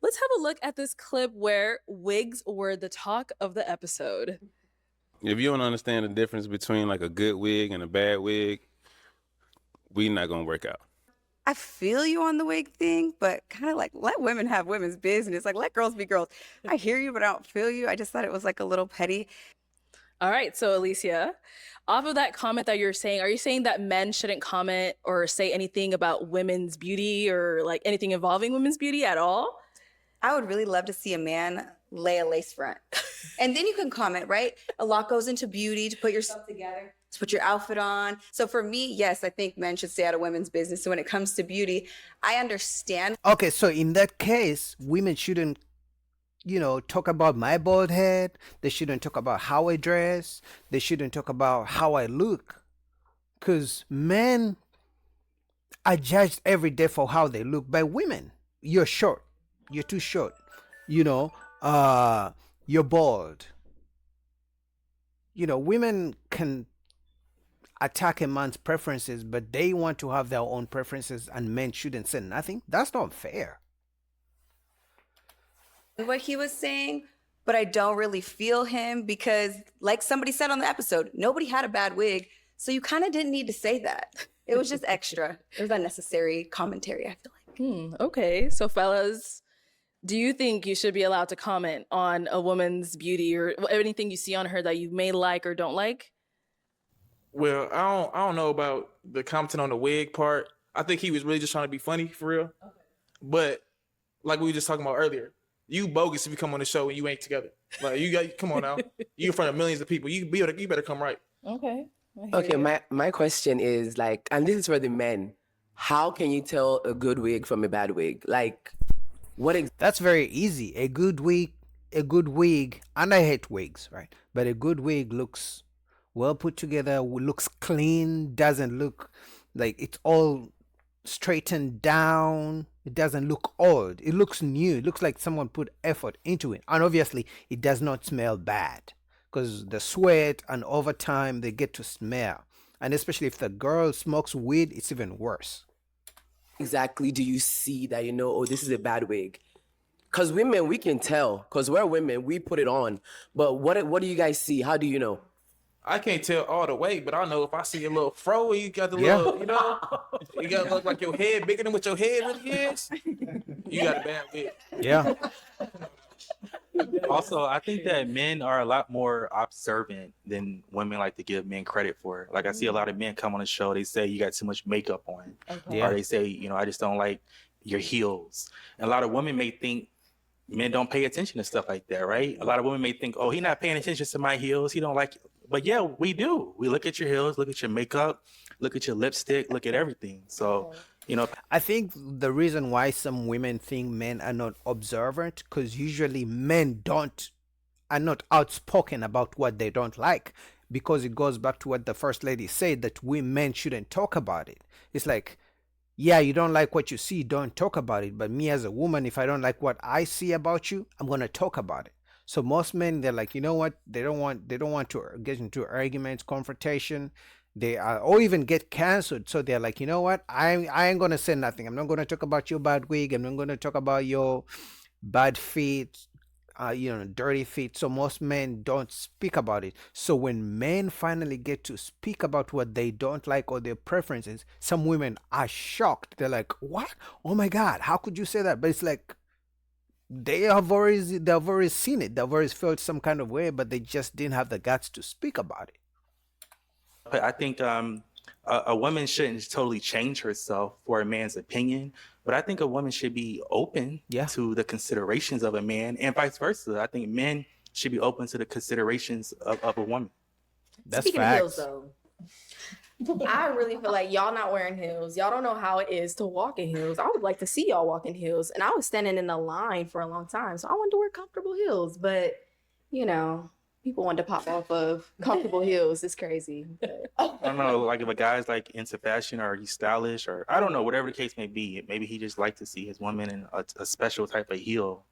let's have a look at this clip where wigs were the talk of the episode. If you don't understand the difference between like a good wig and a bad wig, we not gonna work out. I feel you on the wig thing, but kind of like let women have women's business. Like let girls be girls. I hear you, but I don't feel you. I just thought it was like a little petty. All right, so Alicia, off of that comment that you're saying, are you saying that men shouldn't comment or say anything about women's beauty or like anything involving women's beauty at all? I would really love to see a man lay a lace front. And then you can comment, right? A lot goes into beauty to put yourself together, to put your outfit on. So for me, yes, I think men should stay out of women's business. So when it comes to beauty, I understand. Okay, so in that case, women shouldn't, talk about my bald head. They shouldn't talk about how I dress. They shouldn't talk about how I look. Because men are judged every day for how they look by women. You're short. You're too short. You're bald. Women can attack a man's preferences, but they want to have their own preferences and men shouldn't say nothing. That's not fair. What he was saying, but I don't really feel him because like somebody said on the episode, nobody had a bad wig. So you kind of didn't need to say that. It was just extra. It was unnecessary commentary, I feel like. Okay, so fellas, do you think you should be allowed to comment on a woman's beauty or anything you see on her that you may like or don't like? Well, I don't know about the commenting on the wig part. I think he was really just trying to be funny for real. Okay. But like we were just talking about earlier, you bogus if you come on the show and you ain't together. Like come on now. You in front of millions of people. You better come right. Okay. Okay, my question is like, and this is for the men. How can you tell a good wig from a bad wig? Like, That's very easy. A good wig, and I hate wigs, right? But a good wig looks well put together, looks clean, doesn't look like it's all straightened down. It doesn't look old. It looks new. It looks like someone put effort into it. And obviously, it does not smell bad because the sweat and over time they get to smell. And especially if the girl smokes weed, it's even worse. exactly do you see that oh, this is a bad wig? Because women, we can tell. Because we're women, we put it on. But what do you guys see? How do you know? I can't tell all the way, but I know if I see a little fro and you got the little, you got to look like your head bigger than what your head really is, you got a bad wig. Yeah. Also, I think that men are a lot more observant than women like to give men credit for. Like I see a lot of men come on the show, they say you got too much makeup on. Okay. Or they say, I just don't like your heels. And a lot of women may think men don't pay attention to stuff like that, right? A lot of women may think, oh, he's not paying attention to my heels. He don't like it. But yeah, we do. We look at your heels, look at your makeup, look at your lipstick, look at everything. So, I think the reason why some women think men are not observant, because usually men are not outspoken about what they don't like, because it goes back to what the first lady said, that we men shouldn't talk about it. It's like, yeah, you don't like what you see, don't talk about it. But me as a woman, if I don't like what I see about you, I'm going to talk about it. So most men, they're like, you know what? They don't want to get into arguments, confrontation. Or even get canceled. So they're like, you know what? I ain't going to say nothing. I'm not going to talk about your bad wig. I'm not going to talk about your bad feet, dirty feet. So most men don't speak about it. So when men finally get to speak about what they don't like or their preferences, some women are shocked. They're like, what? Oh my God, how could you say that? But it's like, they've already seen it. They've already felt some kind of way, but they just didn't have the guts to speak about it. I think a woman shouldn't totally change herself for a man's opinion, but I think a woman should be open to the considerations of a man and vice versa. I think men should be open to the considerations of a woman. That's Speaking facts. of heels, though, I really feel like y'all not wearing heels. Y'all don't know how it is to walk in heels. I would like to see y'all walk in heels. And I was standing in a line for a long time, so I wanted to wear comfortable heels. But, people want to pop off of comfortable heels. It's crazy. I don't know, like if a guy's like into fashion or he's stylish or I don't know, whatever the case may be, maybe he just likes to see his woman in a special type of heel,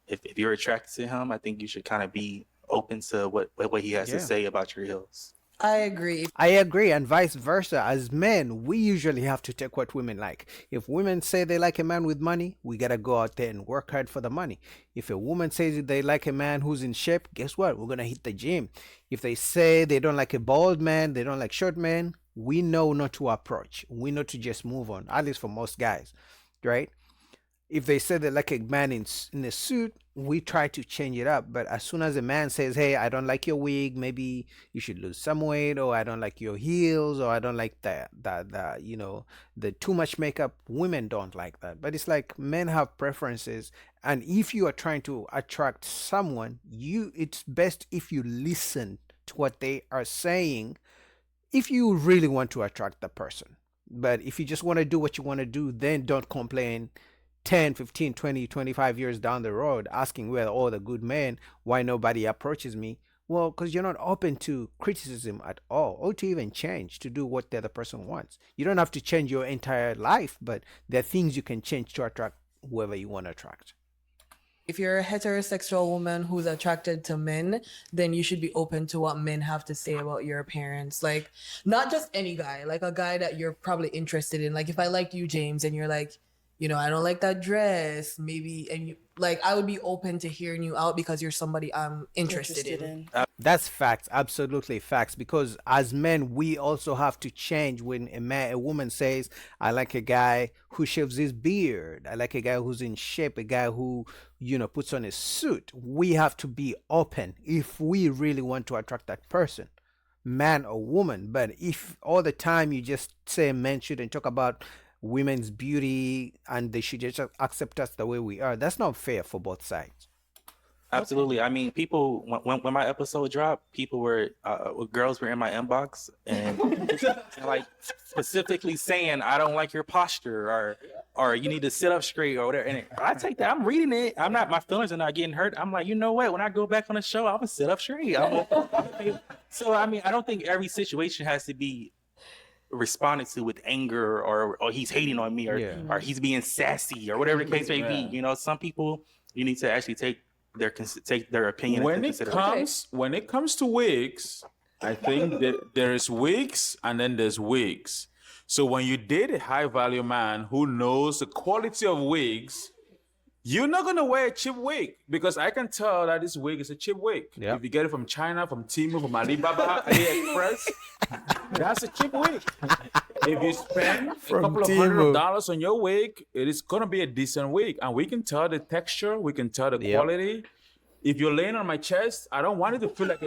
If you're attracted to him, I think you should kind of be open to what he has to say about your heels. I agree. I agree, and vice versa. As men, we usually have to take what women like. If women say they like a man with money, we gotta go out there and work hard for the money. If a woman says they like a man who's in shape, guess what? We're gonna hit the gym. If they say they don't like a bald man, they don't like short men, we know not to approach. We know to just move on, at least for most guys, right? If they say they like a man in a suit, we try to change it up. But as soon as a man says, "Hey, I don't like your wig. Maybe you should lose some weight," or "I don't like your heels," or "I don't like the too much makeup," women don't like that. But it's like men have preferences, and if you are trying to attract someone, it's best if you listen to what they are saying if you really want to attract the person. But if you just want to do what you want to do, then don't complain 10, 15, 20, 25 years down the road asking where all the good men, why nobody approaches me. Well, because you're not open to criticism at all, or to even change to do what the other person wants. You don't have to change your entire life, but there are things you can change to attract whoever you want to attract. If you're a heterosexual woman who's attracted to men, then you should be open to what men have to say about your appearance. Like, not just any guy, like a guy that you're probably interested in. Like, if I liked you, James, and you're like, I don't like that dress, maybe, and you like, I would be open to hearing you out because you're somebody I'm interested in. That's facts, absolutely facts. Because as men, we also have to change when a woman says, "I like a guy who shaves his beard. I like a guy who's in shape. A guy who, puts on a suit." We have to be open if we really want to attract that person, man or woman. But if all the time you just say men shouldn't talk about women's beauty and they should just accept us the way we are, that's not fair for both sides. Absolutely. I mean, people when my episode dropped, people girls were in my inbox and like specifically saying, "I don't like your posture," or "You need to sit up straight," or whatever. And I take that. I'm reading it. My feelings are not getting hurt. I'm like, you know what? When I go back on the show, I'm gonna sit up straight. So I mean, I don't think every situation has to be responded to with anger or he's hating on me or he's being sassy or whatever the case may be. Some people you need to actually take their opinion when into it consideration. when it comes to wigs, I think that there is wigs and then there's wigs. So when you date a high value man who knows the quality of wigs, you're not gonna wear a cheap wig, because I can tell that this wig is a cheap wig. Yep. If you get it from China, from Temu, from Alibaba, AliExpress, that's a cheap wig. If you spend a couple of $100 on your wig, it is gonna be a decent wig, and we can tell the texture, we can tell the quality. If you're laying on my chest, I don't want it to feel like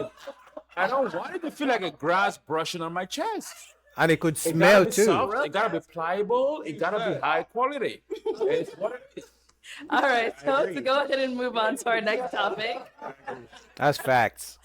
a grass brushing on my chest. And it could smell It gotta be too. soft, it gotta be pliable, it gotta be high quality. It's what it is. All right, so to go ahead and move on to our next topic. That's facts.